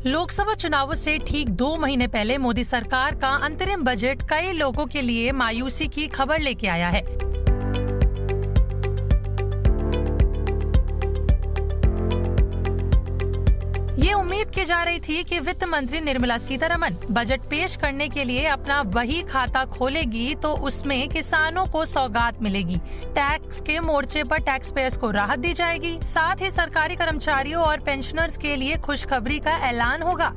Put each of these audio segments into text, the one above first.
लोकसभा चुनावों से ठीक 2 महीने पहले मोदी सरकार का अंतरिम बजट कई लोगों के लिए मायूसी की खबर लेके आया है। ये उम्मीद की जा रही थी कि वित्त मंत्री निर्मला सीतारमण बजट पेश करने के लिए अपना वही खाता खोलेगी तो उसमें किसानों को सौगात मिलेगी, टैक्स के मोर्चे पर टैक्स पेयर्स को राहत दी जाएगी, साथ ही सरकारी कर्मचारियों और पेंशनर्स के लिए खुशखबरी का ऐलान होगा।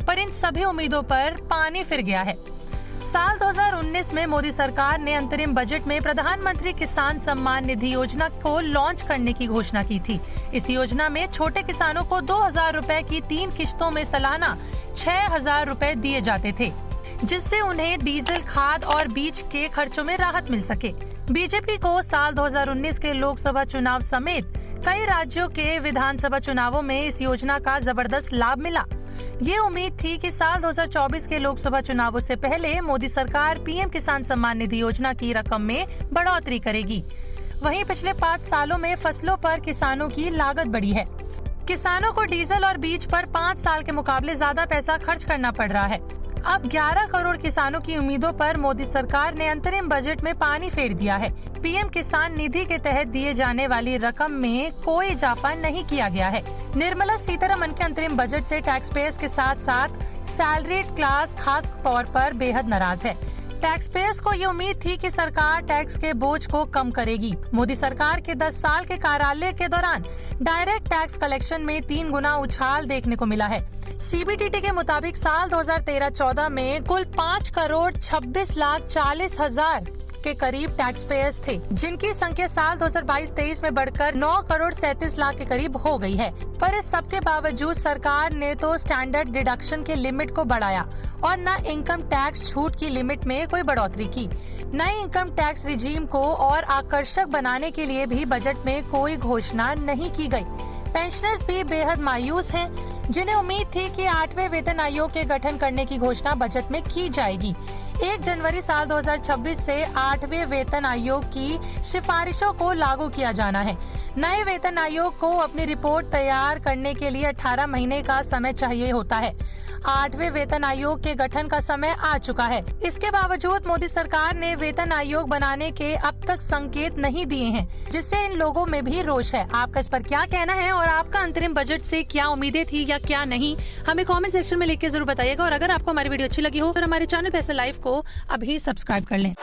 पर इन सभी उम्मीदों पर पानी फिर गया है। साल 2019 में मोदी सरकार ने अंतरिम बजट में प्रधानमंत्री किसान सम्मान निधि योजना को लॉन्च करने की घोषणा की थी। इस योजना में छोटे किसानों को 2,000 रुपए की 3 किश्तों में सालाना 6,000 रुपए दिए जाते थे, जिससे उन्हें डीजल, खाद और बीज के खर्चों में राहत मिल सके। बीजेपी को साल 2019 के लोकसभा चुनाव समेत कई राज्यों के विधानसभा चुनावों में इस योजना का जबरदस्त लाभ मिला। ये उम्मीद थी कि साल 2024 के लोकसभा चुनावों से पहले मोदी सरकार पीएम किसान सम्मान निधि योजना की रकम में बढ़ोतरी करेगी। वहीं पिछले 5 सालों में फसलों पर किसानों की लागत बढ़ी है। किसानों को डीजल और बीज पर 5 साल के मुकाबले ज्यादा पैसा खर्च करना पड़ रहा है। अब 11 करोड़ किसानों की उम्मीदों पर मोदी सरकार ने अंतरिम बजट में पानी फेर दिया है। पीएम किसान निधि के तहत दिए जाने वाली रकम में कोई इजाफा नहीं किया गया है। निर्मला सीतारमण के अंतरिम बजट से टैक्स पेयर्स के साथ साथ सैलरीड क्लास खास तौर पर बेहद नाराज है। टैक्स पेयर्स को ये उम्मीद थी कि सरकार टैक्स के बोझ को कम करेगी। मोदी सरकार के 10 साल के कार्यकाल के दौरान डायरेक्ट टैक्स कलेक्शन में 3 गुना उछाल देखने को मिला है। सीबीडीटी के मुताबिक साल 2013-14 में कुल 5 करोड़ 26 लाख 40 हजार के करीब टैक्स पेयर्स थे, जिनकी संख्या साल 2022-23 में बढ़कर 9 करोड़ 37 लाख के करीब हो गई है। पर इस सब के बावजूद सरकार ने तो स्टैंडर्ड डिडक्शन के लिमिट को बढ़ाया और न इनकम टैक्स छूट की लिमिट में कोई बढ़ोतरी की। नए इनकम टैक्स रिजीम को और आकर्षक बनाने के लिए भी बजट में कोई घोषणा नहीं की गई। पेंशनर्स भी बेहद मायूस हैं, जिन्हें उम्मीद थी कि 8वें वेतन आयोग के गठन करने की घोषणा बजट में की जाएगी। 1 जनवरी साल 2026 से 8वें वेतन आयोग की सिफारिशों को लागू किया जाना है। नए वेतन आयोग को अपनी रिपोर्ट तैयार करने के लिए 18 महीने का समय चाहिए होता है। 8वें वेतन आयोग के गठन का समय आ चुका है। इसके बावजूद मोदी सरकार ने वेतन आयोग बनाने के अब तक संकेत नहीं दिए हैं, जिससे इन लोगों में भी रोष है। आपका इस पर क्या कहना है और आपका अंतरिम बजट से क्या उम्मीदें थी या क्या नहीं, हमें कमेंट सेक्शन में लिख के जरूर बताइएगा। और अगर आपको हमारी वीडियो अच्छी लगी हो तो हमारे चैनल फैसल लाइफ को अभी सब्सक्राइब कर लें।